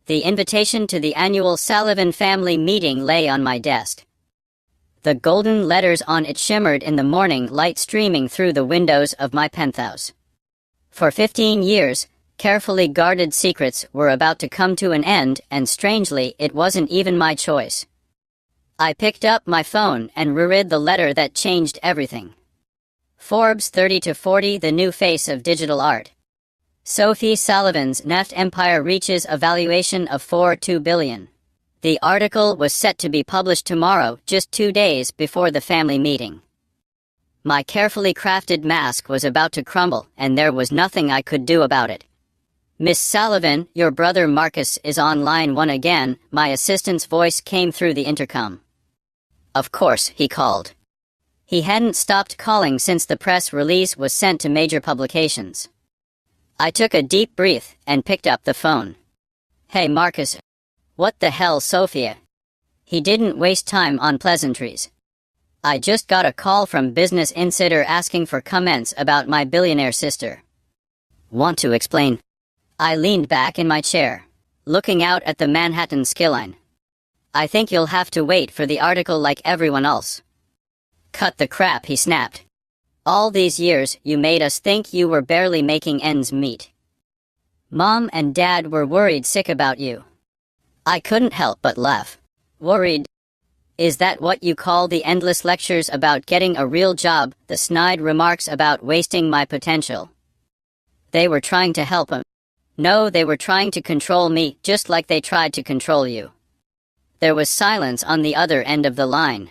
The invitation to the annual Sullivan family meeting lay on my desk. The golden letters on it shimmered in the morning light streaming through the windows of my penthouse. For 15 years, carefully guarded secrets were about to come to an end, and strangely, it wasn't even my choice. I picked up my phone and reread the letter that changed everything. Forbes 30 to 40, the new face of digital art. Sophie Sullivan's net empire reaches a valuation of $4.2 billion. The article was set to be published tomorrow, just 2 days before the family meeting. My carefully crafted mask was about to crumble, and there was nothing I could do about it. "Miss Sullivan, your brother Marcus is on line 1 again," my assistant's voice came through the intercom. Of course, he called. He hadn't stopped calling since the press release was sent to major publications. I took a deep breath and picked up the phone. "Hey Marcus." "What the hell, Sophia?" He didn't waste time on pleasantries. "I just got a call from Business Insider asking for comments about my billionaire sister." "Want to explain?" I leaned back in my chair, looking out at the Manhattan skyline. "I think you'll have to wait for the article like everyone else." "Cut the crap," he snapped. "All these years, you made us think you were barely making ends meet. Mom and Dad were worried sick about you." I couldn't help but laugh. "Worried? Is that what you call the endless lectures about getting a real job, the snide remarks about wasting my potential?" "They were trying to help him." "No, they were trying to control me, just like they tried to control you." There was silence on the other end of the line.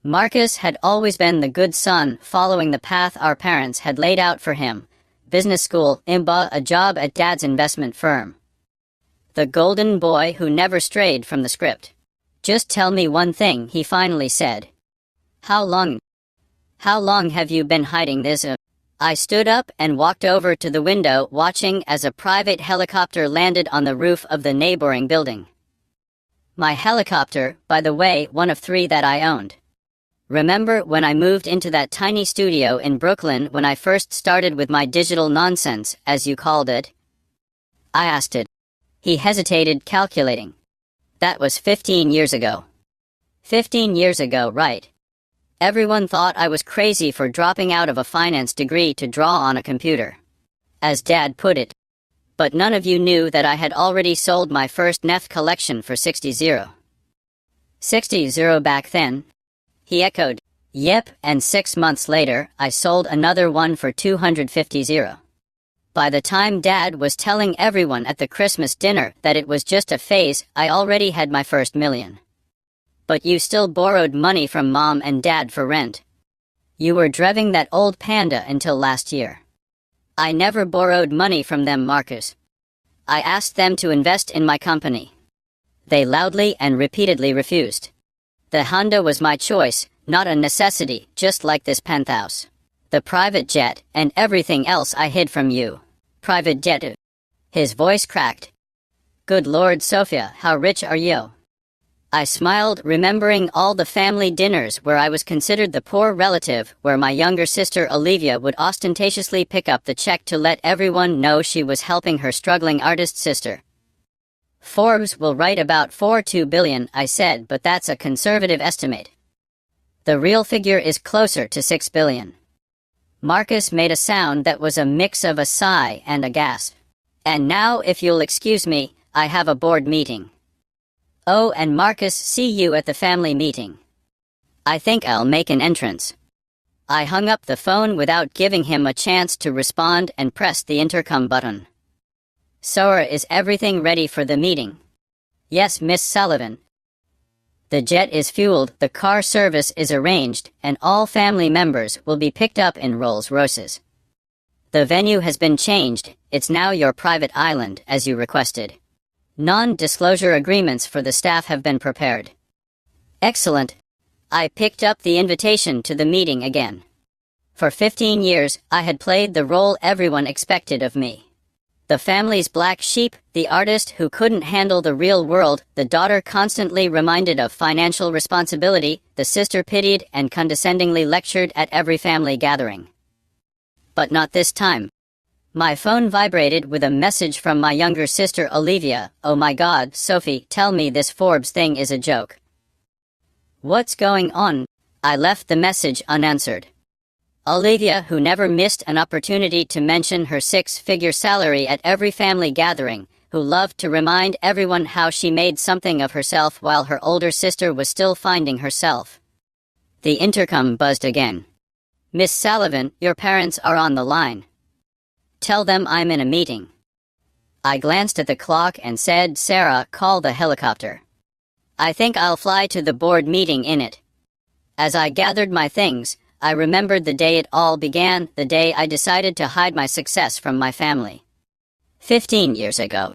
Marcus had always been the good son, following the path our parents had laid out for him. Business school, MBA, a job at Dad's investment firm. The golden boy who never strayed from the script. "Just tell me one thing," he finally said. How long have you been hiding this?" I stood up and walked over to the window, watching as a private helicopter landed on the roof of the neighboring building. My helicopter, by the way, one of 3 that I owned. Remember when I moved into that tiny studio in Brooklyn when I first started with my digital nonsense, as you called it? I asked it. He hesitated, calculating. That was 15 years ago. 15 years ago, right. Everyone thought I was crazy for dropping out of a finance degree to draw on a computer, as Dad put it. But none of you knew that I had already sold my first NEF collection for 60. 60 back then? He echoed. Yep, and 6 months later, I sold another one for 250. By the time Dad was telling everyone at the Christmas dinner that it was just a phase, I already had my first million. But you still borrowed money from Mom and Dad for rent. You were driving that old Panda until last year. I never borrowed money from them, Marcus. I asked them to invest in my company. They loudly and repeatedly refused. The Honda was my choice, not a necessity, just like this penthouse. The private jet, and everything else I hid from you. Private jet. His voice cracked. Good Lord, Sophia, how rich are you? I smiled, remembering all the family dinners where I was considered the poor relative, where my younger sister Olivia would ostentatiously pick up the check to let everyone know she was helping her struggling artist sister. Forbes will write about $4.2 billion, I said, but that's a conservative estimate. The real figure is closer to $6 billion. Marcus made a sound that was a mix of a sigh and a gasp. And now, if you'll excuse me, I have a board meeting. Oh, and Marcus, see you at the family meeting. I think I'll make an entrance. I hung up the phone without giving him a chance to respond and pressed the intercom button. Sora, is everything ready for the meeting? Yes, Miss Sullivan. The jet is fueled, the car service is arranged, and all family members will be picked up in Rolls-Royces. The venue has been changed, it's now your private island, as you requested. Non-disclosure agreements for the staff have been prepared. Excellent. I picked up the invitation to the meeting again. For 15 years, I had played the role everyone expected of me. The family's black sheep, the artist who couldn't handle the real world, the daughter constantly reminded of financial responsibility, the sister pitied and condescendingly lectured at every family gathering. But not this time. My phone vibrated with a message from my younger sister Olivia. "Oh my God, Sophie, tell me this Forbes thing is a joke." "What's going on?" I left the message unanswered. Olivia, who never missed an opportunity to mention her six-figure salary at every family gathering, who loved to remind everyone how she made something of herself while her older sister was still finding herself. The intercom buzzed again. "Miss Sullivan, your parents are on the line. Tell them I'm in a meeting." I glanced at the clock and said, "Sarah, call the helicopter. I think I'll fly to the board meeting in it." As I gathered my things, I remembered the day it all began, the day I decided to hide my success from my family. 15 years ago.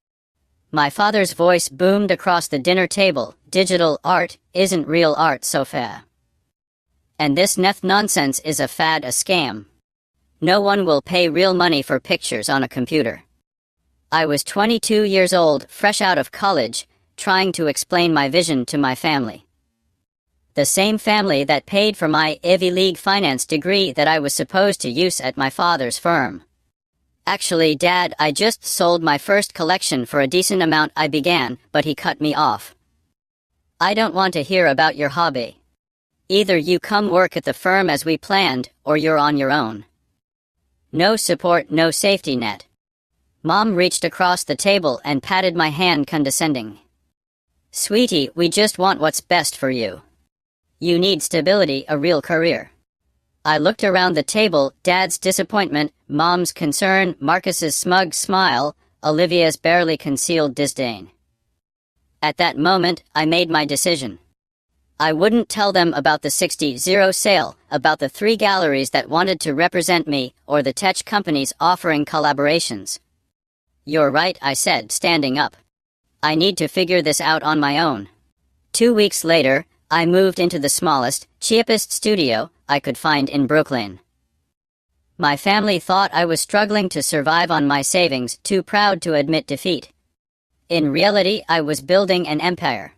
My father's voice boomed across the dinner table. "Digital art isn't real art, Sophia. And this nonsense is a fad, a scam. No one will pay real money for pictures on a computer." I was 22 years old, fresh out of college, trying to explain my vision to my family. The same family that paid for my Ivy League finance degree that I was supposed to use at my father's firm. "Actually, Dad, I just sold my first collection for a decent amount," I began, but he cut me off. "I don't want to hear about your hobby. Either you come work at the firm as we planned, or you're on your own. No support, no safety net." Mom reached across the table and patted my hand condescending. "Sweetie, we just want what's best for you. You need stability, a real career." I looked around the table, Dad's disappointment, Mom's concern, Marcus's smug smile, Olivia's barely concealed disdain. At that moment, I made my decision. I wouldn't tell them about the 60-0 sale, about the 3 galleries that wanted to represent me, or the tech companies offering collaborations. "You're right," I said, standing up. "I need to figure this out on my own." 2 weeks later, I moved into the smallest, cheapest studio I could find in Brooklyn. My family thought I was struggling to survive on my savings, too proud to admit defeat. In reality, I was building an empire.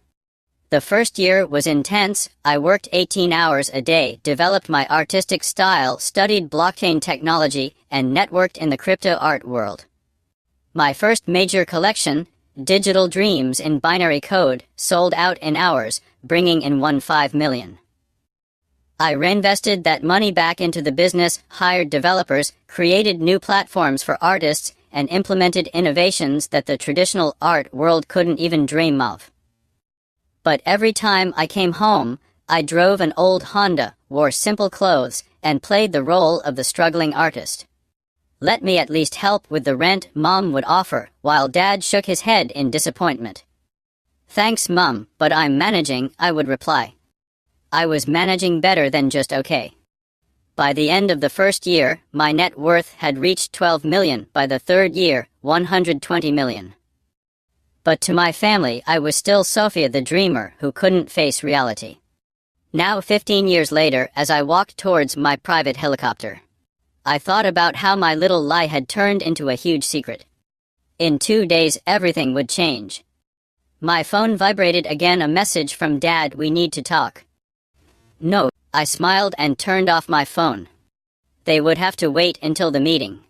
The first year was intense. I worked 18 hours a day, developed my artistic style, studied blockchain technology, and networked in the crypto art world. My first major collection, Digital Dreams in Binary Code, sold out in hours, bringing in $15 million. I reinvested that money back into the business, hired developers, created new platforms for artists, and implemented innovations that the traditional art world couldn't even dream of. But every time I came home, I drove an old Honda, wore simple clothes, and played the role of the struggling artist. "Let me at least help with the rent," Mom would offer, while Dad shook his head in disappointment. "Thanks, Mom, but I'm managing," I would reply. I was managing better than just okay. By the end of the first year, my net worth had reached $12 million. By the third year, $120 million. But to my family, I was still Sophia the dreamer who couldn't face reality. Now 15 years later, as I walked towards my private helicopter, I thought about how my little lie had turned into a huge secret. In 2 days, everything would change. My phone vibrated again, a message from Dad. "We need to talk." "No," I smiled and turned off my phone. They would have to wait until the meeting.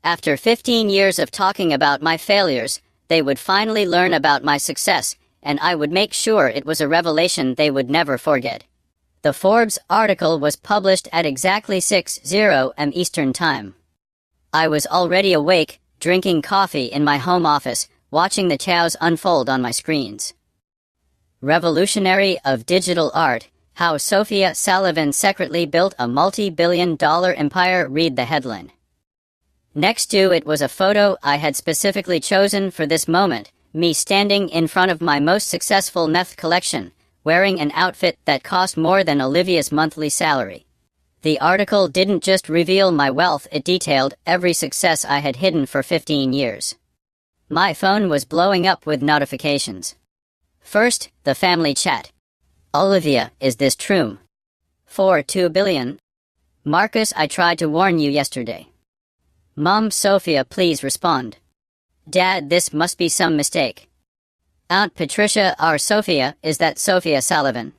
After 15 years of talking about my failures, they would finally learn about my success, and I would make sure it was a revelation they would never forget. The Forbes article was published at exactly 6:00 am Eastern Time. I was already awake, drinking coffee in my home office, watching the chows unfold on my screens. Revolutionary of digital art, how Sophia Sullivan secretly built a multi-billion-dollar empire, read the headline. Next to it was a photo I had specifically chosen for this moment, me standing in front of my most successful meth collection, wearing an outfit that cost more than Olivia's monthly salary. The article didn't just reveal my wealth, it detailed every success I had hidden for 15 years. My phone was blowing up with notifications. First, the family chat. "Olivia, is this true? For $2 billion? Marcus, I tried to warn you yesterday." "Mom, Sophia, please respond." "Dad, this must be some mistake." "Aunt Patricia, our Sophia, is that Sophia Sullivan?"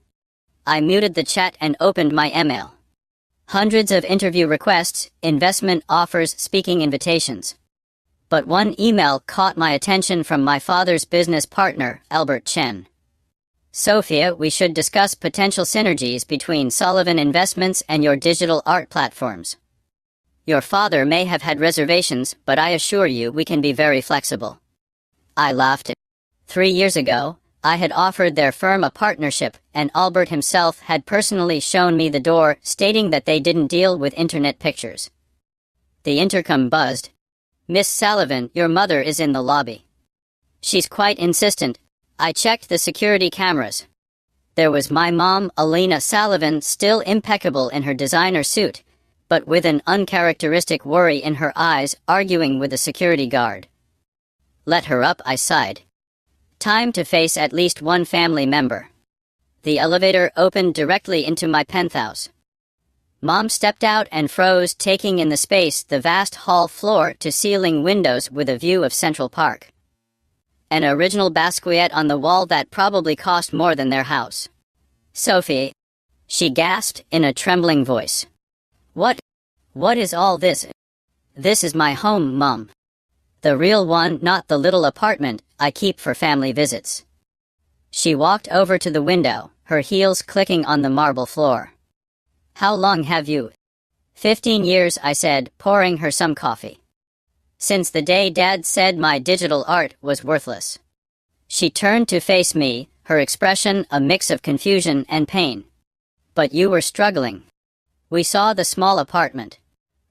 I muted the chat and opened my email. Hundreds of interview requests, investment offers, speaking invitations. But one email caught my attention from my father's business partner, Albert Chen. Sophia, we should discuss potential synergies between Sullivan Investments and your digital art platforms. Your father may have had reservations, but I assure you we can be very flexible. I laughed. 3 years ago, I had offered their firm a partnership, and Albert himself had personally shown me the door, stating that they didn't deal with internet pictures. The intercom buzzed. "Miss Sullivan, your mother is in the lobby." "She's quite insistent." I checked the security cameras. There was my mom, Alina Sullivan, still impeccable in her designer suit, but with an uncharacteristic worry in her eyes, arguing with the security guard. "Let her up," I sighed. Time to face at least one family member. The elevator opened directly into my penthouse. Mom stepped out and froze, taking in the space, the vast hall floor-to-ceiling windows with a view of Central Park. An original Basquiat on the wall that probably cost more than their house. "Sophie," she gasped in a trembling voice. What is all this?" "This is my home, Mom. The real one, not the little apartment I keep for family visits." She walked over to the window, her heels clicking on the marble floor. "How long have you?" 15 years, I said, pouring her some coffee. "Since the day Dad said my digital art was worthless." She turned to face me, her expression a mix of confusion and pain. "But you were struggling." "We saw the small apartment.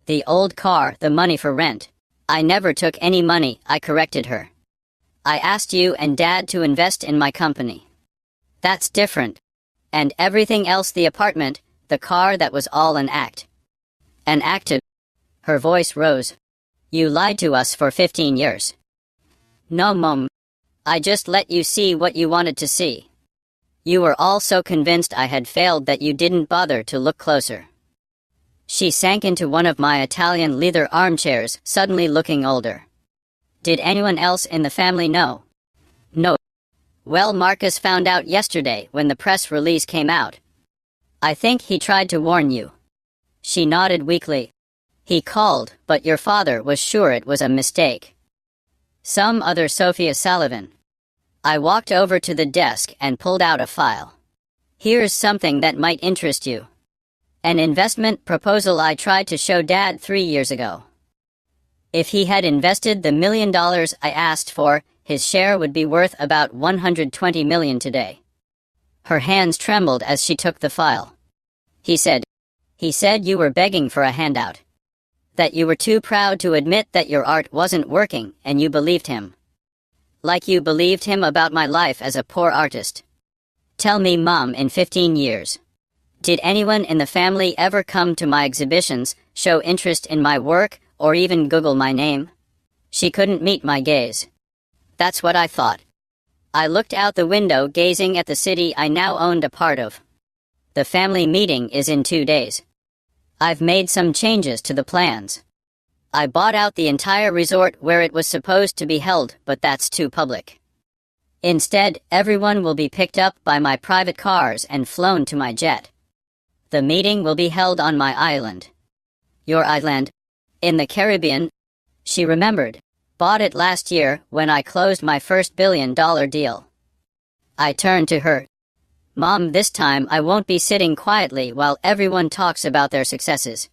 The old car, the money for rent." "I never took any money," I corrected her. "I asked you and Dad to invest in my company." "That's different." "And everything else, the apartment, the car, that was all an act." "An act of—" Her voice rose. "You lied to us for 15 years." "No, Mom. I just let you see what you wanted to see. You were all so convinced I had failed that you didn't bother to look closer." She sank into one of my Italian leather armchairs, suddenly looking older. "Did anyone else in the family know?" "No." "Well, Marcus found out yesterday when the press release came out. I think he tried to warn you." She nodded weakly. "He called, but your father was sure it was a mistake. Some other Sophia Sullivan." I walked over to the desk and pulled out a file. "Here's something that might interest you. An investment proposal I tried to show Dad 3 years ago. If he had invested the $1 million I asked for, his share would be worth about $120 million today." Her hands trembled as she took the file. He said you were begging for a handout. That you were too proud to admit that your art wasn't working, and you believed him. Like you believed him about my life as a poor artist. Tell me, Mom, in 15 years. Did anyone in the family ever come to my exhibitions, show interest in my work, or even Google my name? She couldn't meet my gaze. That's what I thought. I looked out the window, gazing at the city I now owned a part of. The family meeting is in 2 days. I've made some changes to the plans. I bought out the entire resort where it was supposed to be held, but that's too public. Instead, everyone will be picked up by my private cars and flown to my jet. The meeting will be held on my island." "Your island?" "In the Caribbean." She remembered. "Bought it last year when I closed my first $1 billion deal." I turned to her. "Mom, this time I won't be sitting quietly while everyone talks about their successes.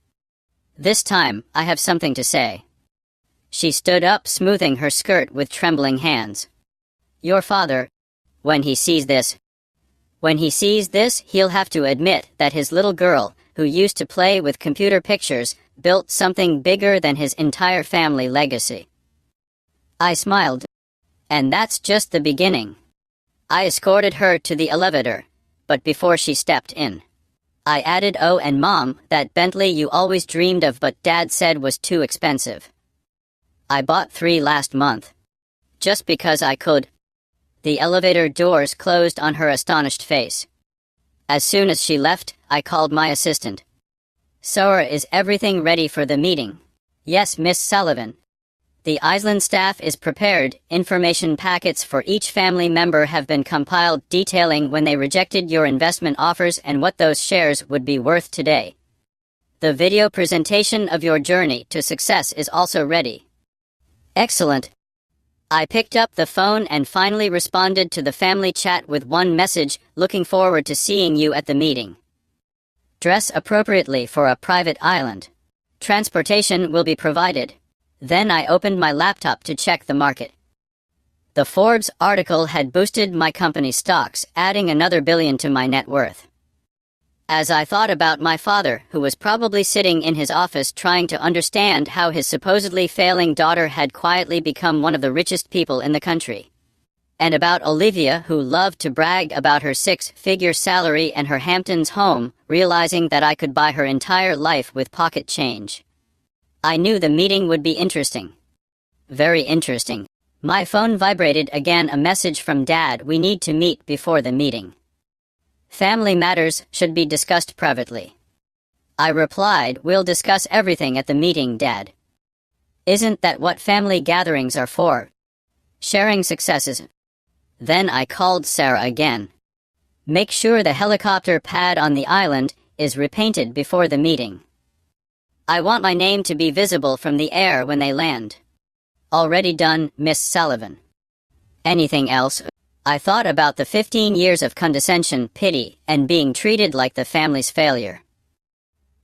This time, I have something to say." She stood up, smoothing her skirt with trembling hands. "Your father, when he sees this, he'll have to admit that his little girl, who used to play with computer pictures, built something bigger than his entire family legacy." I smiled. "And that's just the beginning." I escorted her to the elevator, but before she stepped in, I added, "Oh, and Mom, that Bentley you always dreamed of but Dad said was too expensive. I bought 3 last month. Just because I could." The elevator doors closed on her astonished face. As soon as she left, I called my assistant. "Sora, is everything ready for the meeting?" "Yes, Miss Sullivan. The island staff is prepared. Information packets for each family member have been compiled detailing when they rejected your investment offers and what those shares would be worth today. The video presentation of your journey to success is also ready. Excellent. I picked up the phone and finally responded to the family chat with one message: looking forward to seeing you at the meeting. Dress appropriately for a private island. Transportation will be provided. Then I opened my laptop to check the market. The Forbes article had boosted my company's stocks, adding another billion to my net worth. As I thought about my father, who was probably sitting in his office trying to understand how his supposedly failing daughter had quietly become one of the richest people in the country, and about Olivia, who loved to brag about her six-figure salary and her Hamptons home, realizing that I could buy her entire life with pocket change, I knew the meeting would be interesting. Very interesting. My phone vibrated again, a message from Dad: we need to meet before the meeting. Family matters should be discussed privately. I replied, we'll discuss everything at the meeting, Dad. Isn't that what family gatherings are for? Sharing successes. Then I called Sarah again. Make sure the helicopter pad on the island is repainted before the meeting. I want my name to be visible from the air when they land. Already done, Miss Sullivan. Anything else? I thought about the 15 years of condescension, pity, and being treated like the family's failure.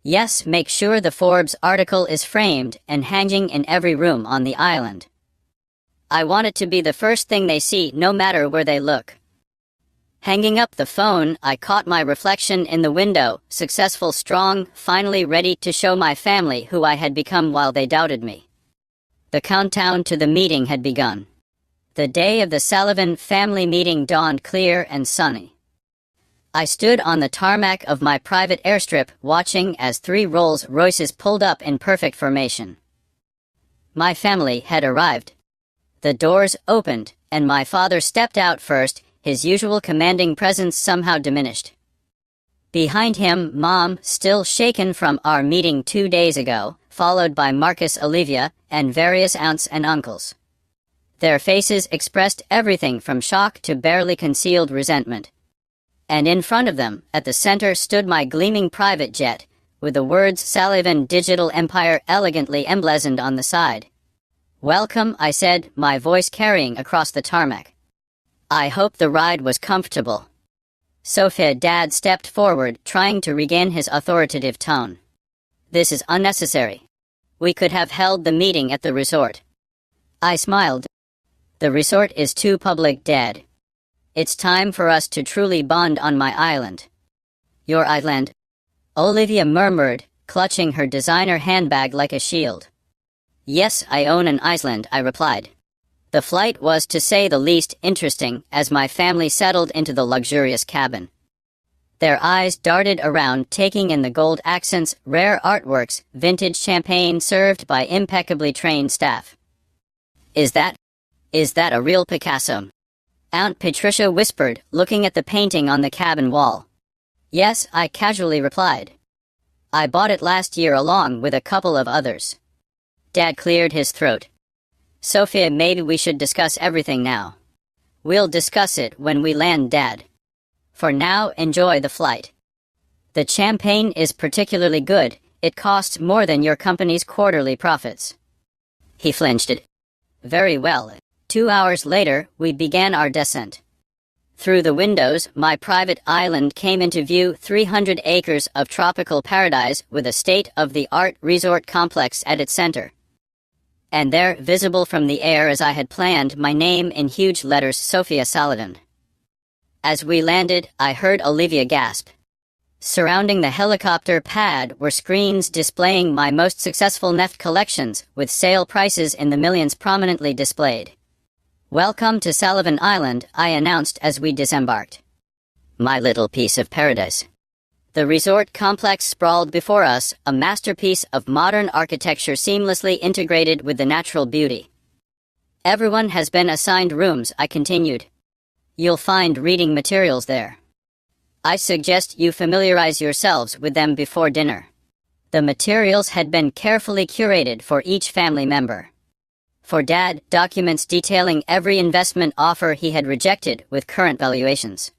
Yes, make sure the Forbes article is framed and hanging in every room on the island. I want it to be the first thing they see, no matter where they look. Hanging up the phone, I caught my reflection in the window, successful, strong, finally ready to show my family who I had become while they doubted me. The countdown to the meeting had begun. The day of the Sullivan family meeting dawned clear and sunny. I stood on the tarmac of my private airstrip, watching as 3 Rolls-Royces pulled up in perfect formation. My family had arrived. The doors opened, and my father stepped out first, his usual commanding presence somehow diminished. Behind him, Mom, still shaken from our meeting 2 days ago, followed by Marcus, Olivia, and various aunts and uncles. Their faces expressed everything from shock to barely concealed resentment. And in front of them, at the center, stood my gleaming private jet, with the words Sullivan Digital Empire elegantly emblazoned on the side. Welcome, I said, my voice carrying across the tarmac. I hope the ride was comfortable. Sophia, Dad stepped forward, trying to regain his authoritative tone. This is unnecessary. We could have held the meeting at the resort. I smiled. The resort is too public, Dad. It's time for us to truly bond on my island. Your island? Olivia murmured, clutching her designer handbag like a shield. Yes, I own an island, I replied. The flight was, to say the least, interesting as my family settled into the luxurious cabin. Their eyes darted around, taking in the gold accents, rare artworks, vintage champagne served by impeccably trained staff. Is that a real Picasso? Aunt Patricia whispered, looking at the painting on the cabin wall. Yes, I casually replied. I bought it last year along with a couple of others. Dad cleared his throat. Sophia, maybe we should discuss everything now. We'll discuss it when we land, Dad. For now, enjoy the flight. The champagne is particularly good. It costs more than your company's quarterly profits. He flinched. Very well. 2 hours later, we began our descent. Through the windows, my private island came into view, 300 acres of tropical paradise with a state-of-the-art resort complex at its center. And there, visible from the air as I had planned, my name in huge letters, Sophia Sullivan. As we landed, I heard Olivia gasp. Surrounding the helicopter pad were screens displaying my most successful Neft collections, with sale prices in the millions prominently displayed. Welcome to Sullivan Island, I announced as we disembarked. My little piece of paradise. The resort complex sprawled before us, a masterpiece of modern architecture seamlessly integrated with the natural beauty. Everyone has been assigned rooms, I continued. You'll find reading materials there. I suggest you familiarize yourselves with them before dinner. The materials had been carefully curated for each family member. For Dad, documents detailing every investment offer he had rejected with current valuations.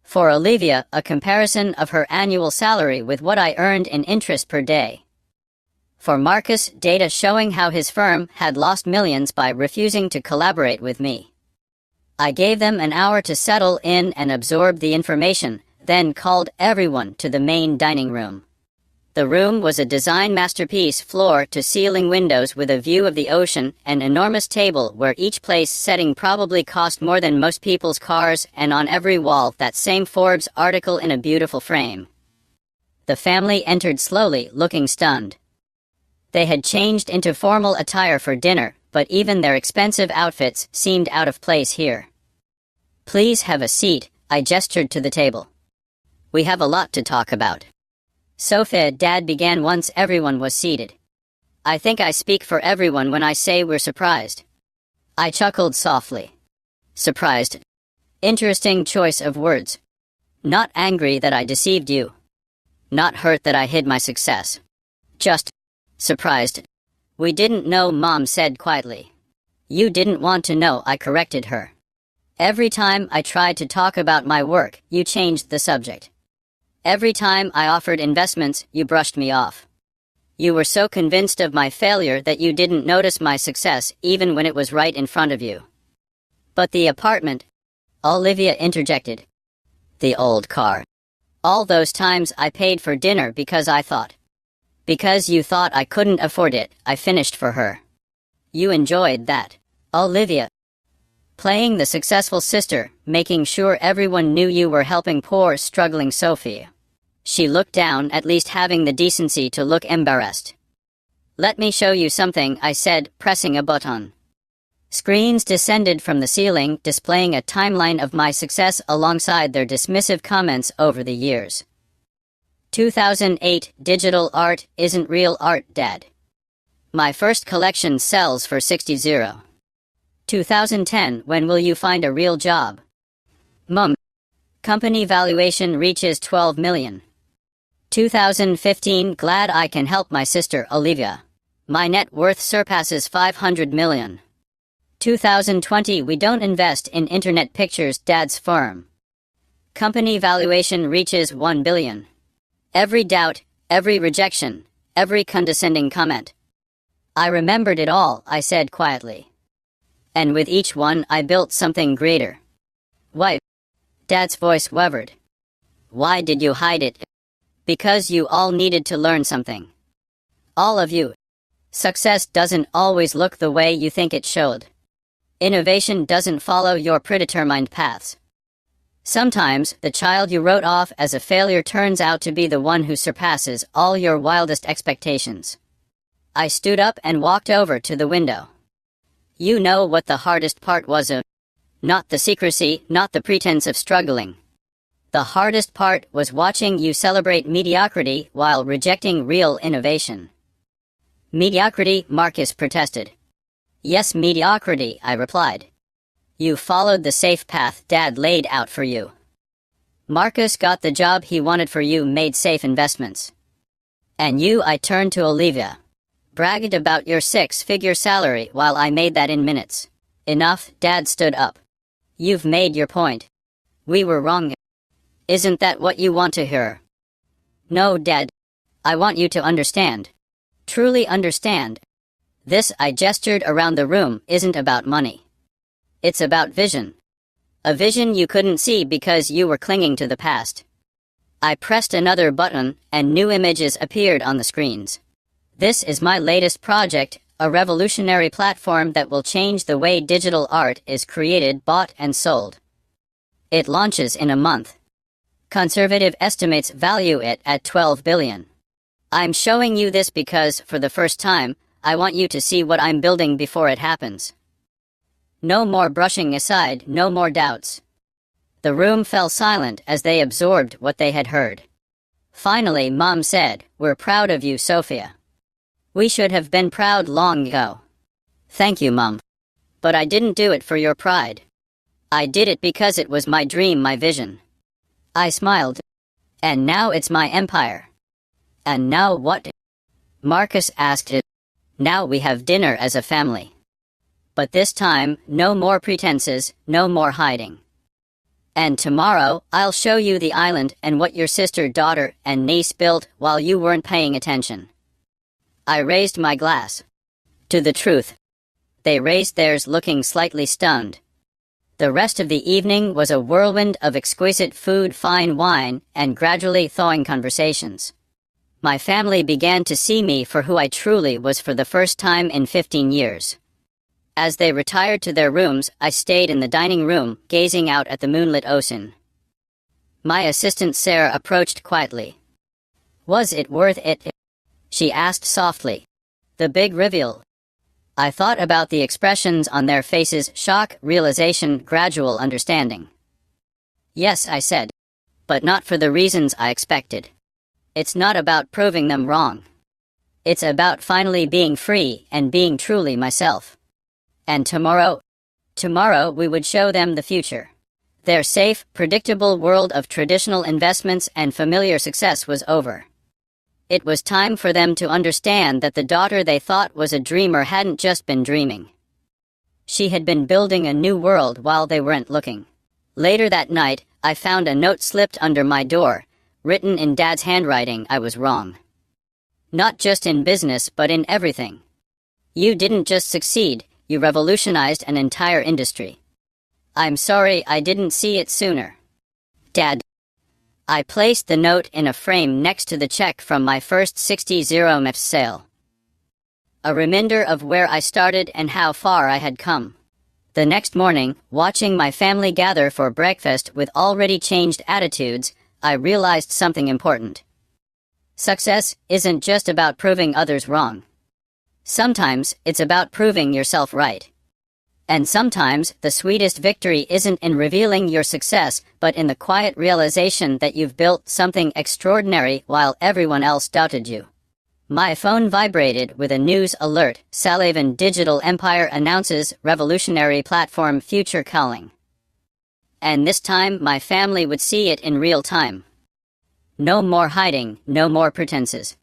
For Olivia, a comparison of her annual salary with what I earned in interest per day. For Marcus, data showing how his firm had lost millions by refusing to collaborate with me. I gave them an hour to settle in and absorb the information, then called everyone to the main dining room. The room was a design masterpiece, floor-to-ceiling windows with a view of the ocean, an enormous table where each place setting probably cost more than most people's cars, and on every wall that same Forbes article in a beautiful frame. The family entered slowly, looking stunned. They had changed into formal attire for dinner, but even their expensive outfits seemed out of place here. "Please have a seat," I gestured to the table. "We have a lot to talk about." Sophia, Dad began once everyone was seated. "I think I speak for everyone when I say we're surprised." I chuckled softly. "Surprised. Interesting choice of words. Not angry that I deceived you. Not hurt that I hid my success. Just surprised." "We didn't know," Mom said quietly. "You didn't want to know," I corrected her. "Every time I tried to talk about my work, you changed the subject. Every time I offered investments, you brushed me off. You were so convinced of my failure that you didn't notice my success even when it was right in front of you." "But the apartment," Olivia interjected. "The old car. All those times I paid for dinner because I thought. Because you thought I couldn't afford it," I finished for her. "You enjoyed that, Olivia. Playing the successful sister, making sure everyone knew you were helping poor, struggling Sophie." She looked down, at least having the decency to look embarrassed. "Let me show you something," I said, pressing a button. Screens descended from the ceiling, displaying a timeline of my success alongside their dismissive comments over the years. 2008, digital art isn't real art, Dad. My first collection sells for $60. 2010, when will you find a real job? Mom. Company valuation reaches $12 million. 2015, glad I can help my sister Olivia. My net worth surpasses $500 million. 2020, we don't invest in internet pictures, Dad's firm. Company valuation reaches $1 billion. Every doubt, every rejection, every condescending comment. I remembered it all, I said quietly. And with each one I built something greater. Why? Dad's voice wavered. Why did you hide it? Because you all needed to learn something. All of you. Success doesn't always look the way you think it should. Innovation doesn't follow your predetermined paths. Sometimes, the child you wrote off as a failure turns out to be the one who surpasses all your wildest expectations. I stood up and walked over to the window. You know what the hardest part was? Not the secrecy, not the pretense of struggling. The hardest part was watching you celebrate mediocrity while rejecting real innovation. Mediocrity, Marcus protested. Yes, mediocrity, I replied. You followed the safe path Dad laid out for you. Marcus got the job he wanted for you, made safe investments. And you, I turned to Olivia. Bragged about your six-figure salary while I made that in minutes. Enough, Dad stood up. You've made your point. We were wrong. Isn't that what you want to hear? No, Dad. I want you to understand. Truly understand. This, I gestured around the room, isn't about money. It's about vision. A vision you couldn't see because you were clinging to the past. I pressed another button, and new images appeared on the screens. This is my latest project, a revolutionary platform that will change the way digital art is created, bought, and sold. It launches in a month. Conservative estimates value it at $12 billion. I'm showing you this because, for the first time, I want you to see what I'm building before it happens. No more brushing aside, no more doubts. The room fell silent as they absorbed what they had heard. Finally, Mom said, We're proud of you, Sophia. We should have been proud long ago. Thank you, Mom. But I didn't do it for your pride. I did it because it was my dream, my vision. I smiled. And now it's my empire. And now what? Marcus asked it. Now we have dinner as a family. But this time, no more pretenses, no more hiding. And tomorrow, I'll show you the island and what your sister, daughter, and niece built while you weren't paying attention. I raised my glass. To the truth. They raised theirs, looking slightly stunned. The rest of the evening was a whirlwind of exquisite food, fine wine, and gradually thawing conversations. My family began to see me for who I truly was for the first time in 15 years. As they retired to their rooms, I stayed in the dining room, gazing out at the moonlit ocean. My assistant Sarah approached quietly. "Was it worth it?" she asked softly. The big reveal. I thought about the expressions on their faces: shock, realization, gradual understanding. "Yes," I said. "But not for the reasons I expected. It's not about proving them wrong. It's about finally being free and being truly myself. And tomorrow we would show them the future. Their safe, predictable world of traditional investments and familiar success was over. It was time for them to understand that the daughter they thought was a dreamer hadn't just been dreaming. She had been building a new world while they weren't looking." Later that night, I found a note slipped under my door, written in Dad's handwriting. "I was wrong. Not just in business, but in everything. You didn't just succeed, you revolutionized an entire industry. I'm sorry I didn't see it sooner. Dad." I placed the note in a frame next to the check from my first 60 sale. A reminder of where I started and how far I had come. The next morning, watching my family gather for breakfast with already changed attitudes, I realized something important. Success isn't just about proving others wrong. Sometimes it's about proving yourself right. And sometimes the sweetest victory isn't in revealing your success, but in the quiet realization that you've built something extraordinary while everyone else doubted you. My phone vibrated with a news alert. Salavin Digital Empire announces revolutionary platform future calling. And this time my family would see it in real time. No more hiding, no more pretenses.